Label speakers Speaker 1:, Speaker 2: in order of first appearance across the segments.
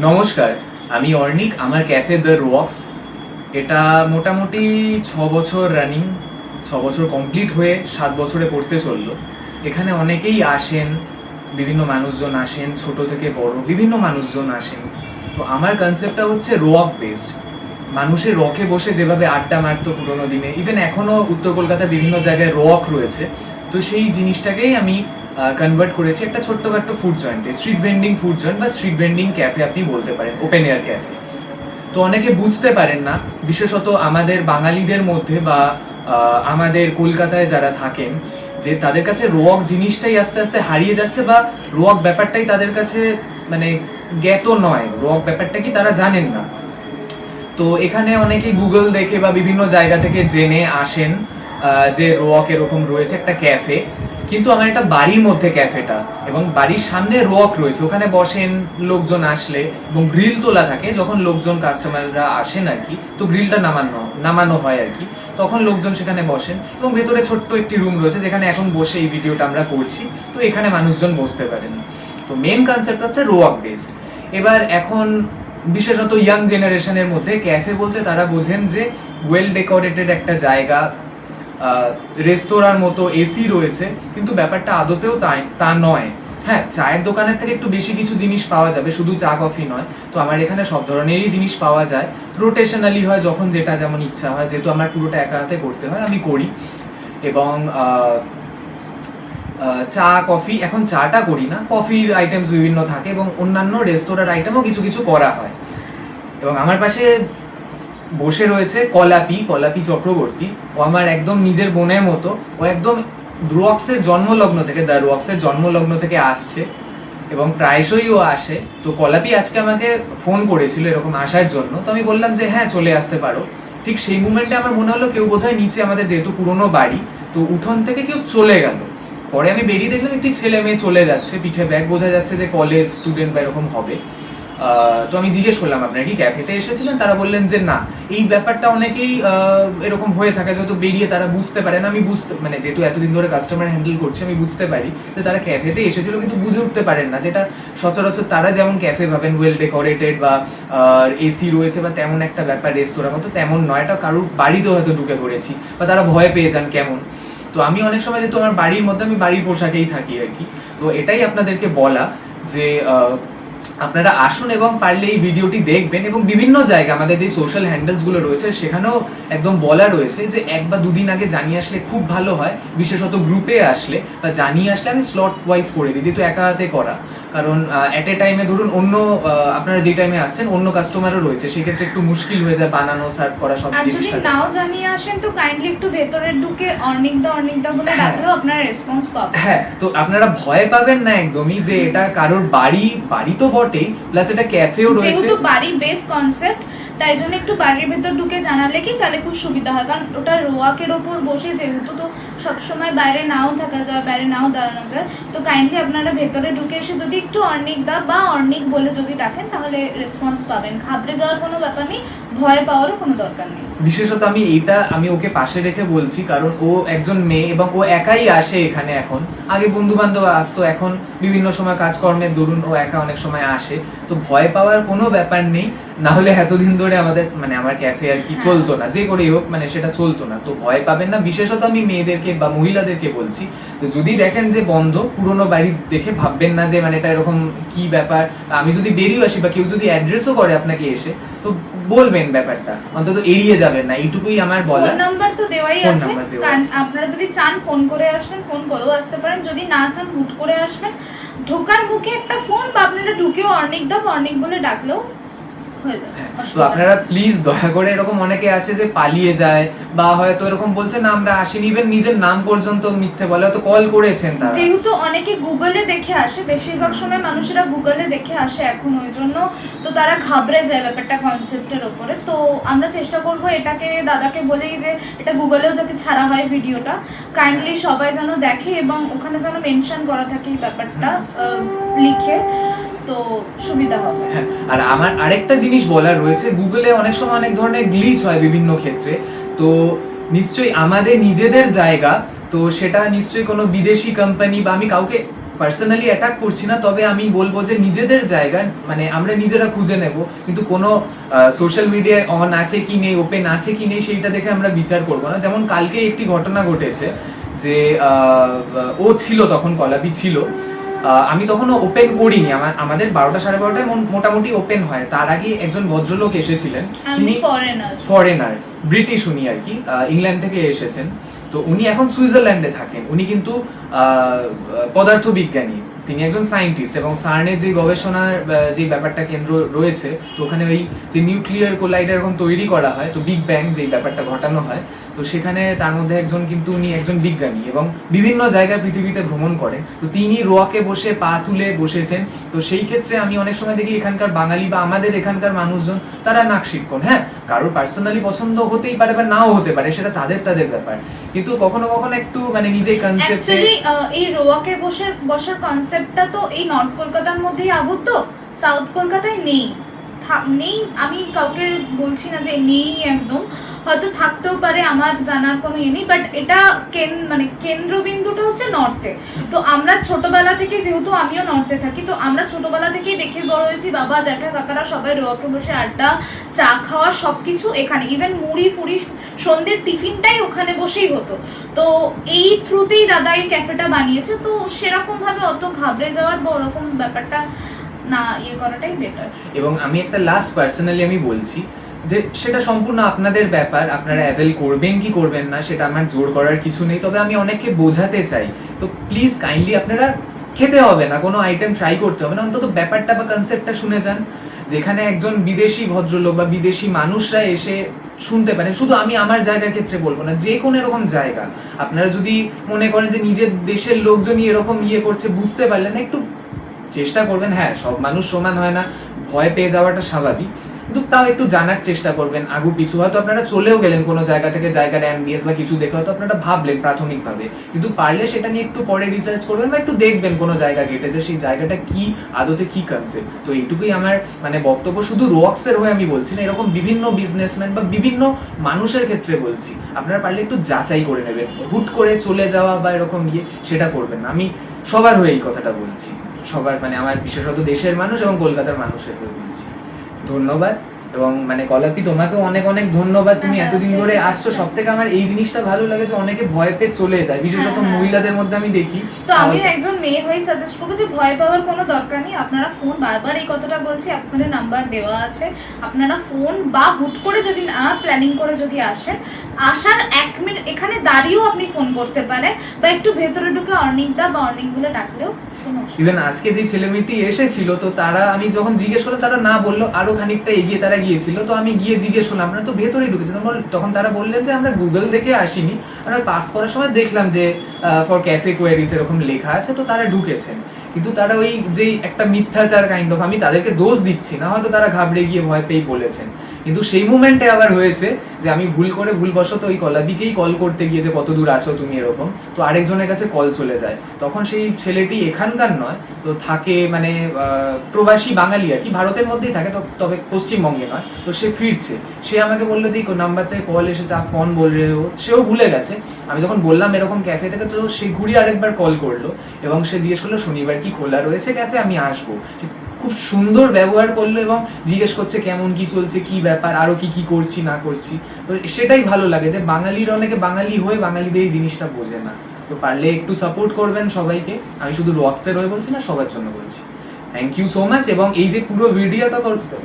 Speaker 1: নমস্কার, আমি অর্ণিক। আমার ক্যাফে দ্য রোয়াক্স, এটা মোটামুটি 6 বছর রানিং, 6 বছর কমপ্লিট হয়ে 7 বছরে পড়তে চললো। এখানে অনেকেই আসেন, বিভিন্ন মানুষজন আসেন, ছোট থেকে বড় বিভিন্ন মানুষজন আসেন। তো আমার কনসেপ্টটা হচ্ছে রোয়াক বেসড। মানুষের রকে বসে যেভাবে আড্ডা মারতো পুরোনো দিনে, ইভেন এখনও উত্তর কলকাতার বিভিন্ন জায়গায় রক রয়েছে, তো সেই জিনিসটাকেই আমি কনভার্ট করেছি একটা ছোট্টখাট্টো ফুড জয়েন্টে, স্ট্রিট ভেন্ডিং ফুড জয়েন্ট বা স্ট্রিট ভেন্ডিং ক্যাফে আপনি বলতে পারেন, ওপেন এয়ার ক্যাফে। তো অনেকে বুঝতে পারেন না, বিশেষত আমাদের বাঙালিদের মধ্যে বা আমাদের কলকাতায় যারা থাকেন, যে তাদের কাছে রোয়াক জিনিসটাই আস্তে আস্তে হারিয়ে যাচ্ছে, বা রোয়াক ব্যাপারটাই তাদের কাছে মানে জ্ঞাত নয়, রোয়াক ব্যাপারটা কি তারা জানেন না। তো এখানে অনেকেই গুগল দেখে বা বিভিন্ন জায়গা থেকে জেনে আসেন যে রোয়াক এরকম রয়েছে একটা ক্যাফে, কিন্তু আমার একটা বাড়ির মধ্যে ক্যাফেটা, এবং বাড়ির সামনে রোয়াক রয়েছে, ওখানে বসেন লোকজন আসলে, এবং গ্রিল তোলা থাকে যখন লোকজন কাস্টমাররা আসেন আর কি, তো গ্রিলটা নামানো হয় আর কি, তখন লোকজন সেখানে বসেন, এবং ভেতরে ছোট্ট একটি রুম রয়েছে যেখানে এখন বসে এই ভিডিওটা আমরা করছি, তো এখানে মানুষজন বসতে পারেন। তো মেন কনসেপ্ট হচ্ছে রোয়াক বেসড। এবার এখন বিশেষত ইয়াং জেনারেশনের মধ্যে ক্যাফে বলতে তারা বোঝেন যে ওয়েল ডেকোরেটেড একটা জায়গা, রেস্তোরাঁর মতো এসি রয়েছে, কিন্তু ব্যাপারটা আদতেও তা নয়। হ্যাঁ, চায়ের দোকানের থেকে একটু বেশি কিছু জিনিস পাওয়া যাবে, শুধু চা কফি নয়। তো আমার এখানে সব ধরনেরই জিনিস পাওয়া যায়, রোটেশনালি হয়, যখন যেটা যেমন ইচ্ছা হয়, যেহেতু আমার পুরোটা একা হাতে করতে হয় আমি করি। এবং চা কফি, এখন চাটা করি না, কফির আইটেমস বিভিন্ন থাকে, এবং অন্যান্য রেস্তোরাঁর আইটেমও কিছু কিছু করা হয়। এবং আমার পাশে বসে রয়েছে কলাপি চক্রবর্তী। ও আমার একদম নিজের বোনের মতো, ও একদম রোয়াক্সের জন্মলগ্ন থেকে, দ্য রোয়াক্সের জন্মলগ্ন থেকে আসছে, এবং প্রায়শই ও আসে। তো কলাপি আজকে আমাকে ফোন করেছিল এরকম আসার জন্য, তো আমি বললাম যে হ্যাঁ চলে আসতে পারো। ঠিক সেই মুমেন্টে আমার মনে হলো কেউ বোধহয় নিচে, আমাদের যেহেতু পুরোনো বাড়ি, তো উঠোন থেকে কেউ চলে গেল। পরে আমি বেরিয়ে দেখলাম একটি ছেলে মেয়ে চলে যাচ্ছে, পিঠে ব্যাগ, বোঝা যাচ্ছে যে কলেজ স্টুডেন্ট বা এরকম হবে। তো আমি জিজ্ঞেস করলাম আপনারা কি ক্যাফেতে এসেছিলেন, তারা বললেন যে না। এই ব্যাপারটা অনেকেই এরকম হয়ে থাকে, যেহেতু বেরিয়ে তারা বুঝতে পারে না, আমি মানে যেহেতু এতদিন ধরে কাস্টমার হ্যান্ডেল করছি, আমি বুঝতে পারি যে তারা ক্যাফেতে এসেছিল, কিন্তু বুঝে উঠতে পারেন না যেটা সচরাচর তারা যেমন ক্যাফে ভাবেন, ওয়েল ডেকোরেটেড বা এসি রয়েছে বা তেমন একটা ব্যাপার রেস্তোরাঁ মতো, তেমন নয়। এটা কারোর বাড়িতেও হয়তো ঢুকে পড়েছি, বা তারা ভয় পেয়ে যান কেমন। তো আমি অনেক সময় যেহেতু আমার বাড়ির মধ্যে, আমি বাড়ির পোশাকেই থাকি আর কি, তো এটাই আপনাদেরকে বলা যে আপনারা আসুন এবং পারলে এই ভিডিওটি দেখবেন। এবং বিভিন্ন জায়গায় আমাদের যে সোশ্যাল হ্যান্ডেলসগুলো রয়েছে সেখানেও একদম বলা রয়েছে যে 1 বা 2 দিন আগে জানিয়ে আসলে খুব ভালো হয়, বিশেষত গ্রুপে আসলে বা জানিয়ে আসলে আমি স্লট ওয়াইজ করে দিই, যেহেতু একা হাতে করা। কারণ অ্যাট এ টাইমে ধরুন অন্য আপনারা যে টাইমে আসছেন অন্য কাস্টমারও রয়েছে, সেক্ষেত্রে একটু মুশকিল হয়ে যায় বানানো, সার্ভ করা সব জিনিসটা।
Speaker 2: আর যদি নাও জানিয়ে আসেন তো কাইন্ডলি একটু ভেতরে ঢুকে অর্ণিকদা বলে ডাকলেও আপনারা রেসপন্স পাবেন।
Speaker 1: হ্যাঁ, তো আপনারা ভয় পাবেন না একদমই যে এটা কারোর বাড়ি তো বটেই, প্লাস এটা ক্যাফেও রয়েছে,
Speaker 2: যেহেতু বাড়ি বেস কনসেপ্ট, তাই জন্য একটু বাড়ির ভেতর ঢুকে জানালে কি তাহলে খুব সুবিধা হয়, কারণ ওটা রোয়াকের ওপর বসে যেহেতু, তো সবসময় বাইরে নাও থাকা যায়, বাইরে নাও দাঁড়ানো যায়। তো কাইন্ডলি আপনারা ভেতরে ঢুকে এসে যদি একটু অর্ণিকদা বা অর্ণিক বলে যদি ডাকেন তাহলে রেসপন্স পাবেন। ঘাবড়ে যাওয়ার কোনো ব্যাপার নেই, ভয় পাওয়ারও কোনো দরকার নেই।
Speaker 1: বিশেষত আমি ওকে পাশে রেখে বলছি, কারণ ও একজন মেয়ে এবং ও একাই আসে এখানে। এখন আগে বন্ধু বান্ধব আসতো, এখন বিভিন্ন সময় কাজকর্মের দরুন ও একা অনেক সময় আসে। তো ভয় পাওয়ার কোনো ব্যাপার নেই, না হলে এতদিন ধরে আমার ক্যাফে আর কি চলতো না, যে করেই হোক সেটা চলতো না। তো ভয় পাবেন না, বিশেষত আমি মেয়েদেরকে বা মহিলাদেরকে বলছি। তো যদি দেখেন যে বন্ধ, পুরোনো বাড়ি দেখে ভাববেন না যে এটা এরকম কি ব্যাপার। আমি যদি বেরিয়ে আসি বা কেউ যদি অ্যাড্রেসও করে আপনাকে এসে, তো বলবেন ব্যাপারটা, অন্তত এড়িয়ে যাবেন না, এইটুকুই আমার বলা।
Speaker 2: ফোন নাম্বার তো দেওয়াই আছে, কারণ আপনারা যদি চান ফোন করে আসবেন, ফোন করেও আসতে পারেন। যদি না চান হুট করে আসবেন, ঢোকার মুখে একটা ফোন বা আপনারা ঢুকেও অর্ণিক বলে ডাকলেও হয়ে যাবে।
Speaker 1: তো আপনারা প্লিজ দয়া করে, এরকম অনেকে আছে যে পালিয়ে যায় বা হয়তো এরকম বলছে না আমরা আসিনি, ইভেন নিজের নাম পর্যন্ত মিথ্যে বলে, হয়তো কল করেছেন তারা।
Speaker 2: যেহেতু অনেকে গুগলে দেখে আসে, বেশিরভাগ সময় মানুষেরা গুগলে দেখে আসে এখন, ওই জন্য তো তারা ঘাবড়ে যায় ব্যাপারটা কনসেপ্টের ওপরে। তো আমরা চেষ্টা করব এটাকে দাদাকে বলেই যে এটা গুগলেও যাতে ছাড়া হয় ভিডিওটা, কাইন্ডলি সবাই যেন দেখে এবং ওখানে যেন মেনশন করা থাকে এই ব্যাপারটা লিখে, তো সুবিধা হবে।
Speaker 1: হ্যাঁ, আর আমার আরেকটা জিনিস বলার রয়েছে, গুগলে অনেক সময় অনেক ধরনের গ্লিচ হয় বিভিন্ন ক্ষেত্রে। তো নিশ্চয়ই আমাদের নিজেদের জায়গা, তো সেটা নিশ্চয়ই কোনো বিদেশি কোম্পানি বা আমি কাউকে পার্সোনালি অ্যাটাক করছি না, তবে আমি বলবো যে নিজেদের জায়গা মানে আমরা নিজেরা খুঁজে নেব, কিন্তু কোনো সোশ্যাল মিডিয়ায় অন আছে কি নেই, ওপেন আছে কি নেই সেইটা দেখে আমরা বিচার করব না। যেমন কালকে একটি ঘটনা ঘটেছে যে ও ছিল তখন, কলাপি ছিল, আমি তখনও ওপেন করিনি, আমাদের 12টা 12:30টায় মোটামুটি ওপেন হয়। তার আগে একজন ভদ্রলোক এসেছিলেন, তিনি ফরেনার, ব্রিটিশ উনি আর কি, ইংল্যান্ড থেকে এসেছেন। তো উনি এখন সুইজারল্যান্ডে থাকেন। উনি কিন্তু পদার্থবিজ্ঞানী, তিনি একজন সায়েন্টিস্ট, এবং সার্নে যে গবেষণার যে ব্যাপারটা কেন্দ্র রয়েছে, তো ওখানে ওই যে নিউক্লিয়ার কোলাইডার এরকম তৈরি করা হয়, তো বিগ ব্যাং যেই ব্যাপারটা ঘটানো হয়, তো সেখানে তার মধ্যে একজন কিন্তু উনি একজন বিজ্ঞানী এবং বিভিন্ন জায়গায় পৃথিবীতে ভ্রমণ করেন। তো তিনি রোয়াকে বসে পা তুলে বসেছেন। তো সেই ক্ষেত্রে আমি অনেক সময় দেখি এখানকার বাঙালি বা আমাদের এখানকার মানুষজন তারা নাক শিটকন, হ্যাঁ কারোর পার্সোনালি পছন্দ হতেই পারে বা নাও হতে পারে, সেটা তাদের ব্যাপার, কিন্তু কখনো কখনো একটু মানে নিজেই কনসেপ্ট।
Speaker 2: অ্যাকচুয়ালি এই রোয়াকে বসার কনসেপ্টটা তো এই নর্থ কলকাতার মধ্যেই আবদ্ধ, সাউথ কলকাতায় নেই। নেই আমি কাউকে বলছি না যে নেই, একদম হয়তো থাকতেও পারে, আমার জানার কোনো ইয়ে নেই, বাট এটা মানে কেন্দ্রবিন্দুটা হচ্ছে নর্থে। তো আমরা ছোটবেলা থেকে, যেহেতু আমিও নর্থে থাকি, তো আমরা ছোটবেলা থেকেই দেখে বড় হয়েছি, বাবা জ্যাঠা কাকারা সবাই রোয়াকে বসে আড্ডা, চা খাওয়া সবকিছু এখানে, ইভেন মুড়ি ফুড়ি সন্ধ্যের টিফিনটাই ওখানে বসেই হতো। তো এই থ্রুতেই দাদা এই ক্যাফেটা বানিয়েছে। তো সেরকম ভাবে অত ঘাবড়ে যাওয়ার বা ওরকম ব্যাপারটা না ইয়ে করাটাই বেটার।
Speaker 1: এবং আমি একটা লাস্ট পার্সোনালি আমি বলছি যে সেটা সম্পূর্ণ আপনাদের ব্যাপার, আপনারা অ্যাভেল করবেন কি করবেন না সেটা আমার জোর করার কিছু নেই। তবে আমি অনেককে বোঝাতে চাই, তো প্লিজ কাইন্ডলি আপনারা খেতে হবে না, কোনো আইটেম ট্রাই করতে হবে না, অন্তত ব্যাপারটা বা কনসেপ্টটা শুনে যান, যেখানে একজন বিদেশি ভদ্রলোক বা বিদেশি মানুষরা এসে শুনতে পারেন। শুধু আমি আমার জায়গার ক্ষেত্রে বলবো না, যে কোনো এরকম জায়গা আপনারা যদি মনে করেন যে নিজের দেশের লোকজনই এরকম ইয়ে করছে, বুঝতে পারলেন না, একটু চেষ্টা করবেন। হ্যাঁ সব মানুষ সমান হয় না, ভয় পেয়ে যাওয়াটা স্বাভাবিক, কিন্তু তাও একটু জানার চেষ্টা করবেন। আগু পিছু হয়তো আপনারা চলেও গেলেন কোনো জায়গা থেকে, জায়গার অ্যাম্বিয়েন্স বা কিছু দেখে হয়তো আপনারা ভাবলেন প্রাথমিকভাবে, কিন্তু পারলে সেটা নিয়ে একটু পরে রিসার্চ করবেন বা একটু দেখবেন কোনো জায়গা ঘেটে যে সেই জায়গাটা কি আদতে কি কনসেপ্ট। তো এইটুকুই আমার মানে বক্তব্য, শুধু রক্সের হয়ে আমি বলছি না, এরকম বিভিন্ন বিজনেসম্যান বা বিভিন্ন মানুষের ক্ষেত্রে বলছি, আপনারা পারলে একটু যাচাই করে নেবেন, হুট করে চলে যাওয়া বা এরকম ইয়ে সেটা করবেন না। আমি সবার হয়ে এই কথাটা বলছি, সবার মানে আমার বিশেষত দেশের মানুষ এবং কলকাতার মানুষের হয়ে বলছি। ধন্যবাদ। এবং মানে কলাপি তোমাকেও অনেক অনেক ধন্যবাদ, তুমি এতদিন ধরে আসছো। সব থেকে আমার এই জিনিসটা ভালো লাগে যে অনেকে ভয় পেয়ে চলে যায়, বিশেষত মহিলাদের মধ্যে আমি দেখি।
Speaker 2: তো আমি একজন মেয়ে হয়ে সাজেস্ট করবো যে ভয় পাওয়ার কোনো দরকার নেই। আপনারা ফোন, বারবার এই কথাটা বলছি, আপনাদের নাম্বার দেওয়া আছে, আপনারা ফোন বা হুট করে যদি না প্ল্যানিং করে যদি আসেন, আসার 1 মিনিট এখানে দাঁড়িয়েও আপনি ফোন করতে পারেন, বা একটু ভেতরে ঢুকে অর্নিংদা বা অর্নিং বলে ডাকলেও।
Speaker 1: ইভেন আজকে যে ছেলেমেয়েটি এসেছিল, তো তারা আমি যখন জিজ্ঞেস করলাম, তারা না বললো, আরো খানিকটা এগিয়ে তারা গিয়েছিল, তো আমি গিয়ে জিজ্ঞেস করলাম আমরা তো ভেতরে ঢুকেছি, তখন তারা বললেন যে আমরা গুগল দেখে আসিনি, আমরা পাস করার সময় দেখলাম যে ফর ক্যাফে কোয়ারিজ এরকম লেখা আছে, তো তারা ঢুকেছেন। কিন্তু তারা ওই যে একটা মিথ্যাচার কাইন্ড অফ, আমি তাদেরকে দোষ দিচ্ছি না, হয়তো তারা ঘাবড়ে গিয়ে ভয় পেয়ে বলেছেন, কিন্তু সেই মুমেন্টে আবার হয়েছে যে আমি ভুলবশত ওই কলাবিকেই কল করতে গিয়ে যে কত দূর আছো তুমি এরকম, তো আরেকজনের কাছে কল চলে যায়। তখন সেই ছেলেটি এখানকার নয়, তো থাকে মানে প্রবাসী বাঙালি আর কি, ভারতের মধ্যেই থাকে, তবে পশ্চিমবঙ্গে নয়। তো সে ফিরছে, সে আমাকে বললো যে এই নাম্বার থেকে কল এসেছে, আপ কন বল রে হো, সেও ভুলে গেছে। আমি যখন বললাম এরকম ক্যাফে থেকে, তো সে ঘুরিয়ে আরেকবার কল করলো এবং সে জিজ্ঞেস করলো শনিবার কি খোলা রয়েছে ক্যাফে, আমি আসবো। খুব সুন্দর ব্যবহার করলো এবং জিজ্ঞেস করছে কেমন কি চলছে, কি ব্যাপার, আরো কি কি করছি না করছি। তো সেটাই ভালো লাগে যে বাঙালির অনেকে বাঙালি হয়ে বাঙালিদের এই জিনিসটা বোঝে না। তো পারলে একটু সাপোর্ট করবেন সবাইকে, আমি শুধু রক্সের হয়ে বলছি না, সবার জন্য বলছি। Thank you so much. এবং এই যে পুরো ভিডিওটা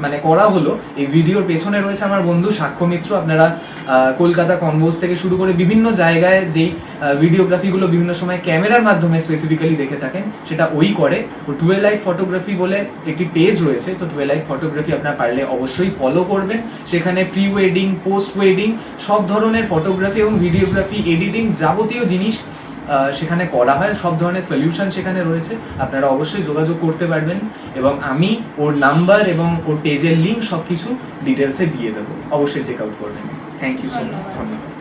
Speaker 1: মানে করা হলো, এই ভিডিওর পেছনে রয়েছে আমার বন্ধু সাক্ষ্য মিত্র। আপনারা কলকাতা কনভোজ থেকে শুরু করে বিভিন্ন জায়গায় যেই ভিডিওগ্রাফিগুলো বিভিন্ন সময় ক্যামেরার মাধ্যমে স্পেসিফিক্যালি দেখে থাকেন, সেটা ওই করে। ও টুয়েলাইট ফটোগ্রাফি বলে একটি পেজ রয়েছে, তো টুয়েলাইট ফটোগ্রাফি আপনারা পারলে অবশ্যই ফলো করবেন। সেখানে প্রি ওয়েডিং, পোস্ট ওয়েডিং সব ধরনের ফটোগ্রাফি এবং ভিডিওগ্রাফি, এডিটিং যাবতীয় জিনিস সেখানে করা হয়, সব ধরনের সলিউশন সেখানে রয়েছে, আপনারা অবশ্যই যোগাযোগ করতে পারবেন। এবং আমি ওর নাম্বার এবং ওর পেজের লিঙ্ক সব কিছু ডিটেলসে দিয়ে দেবো, অবশ্যই চেক আউট করবেন। থ্যাংক ইউ সো মাচ, ধন্যবাদ।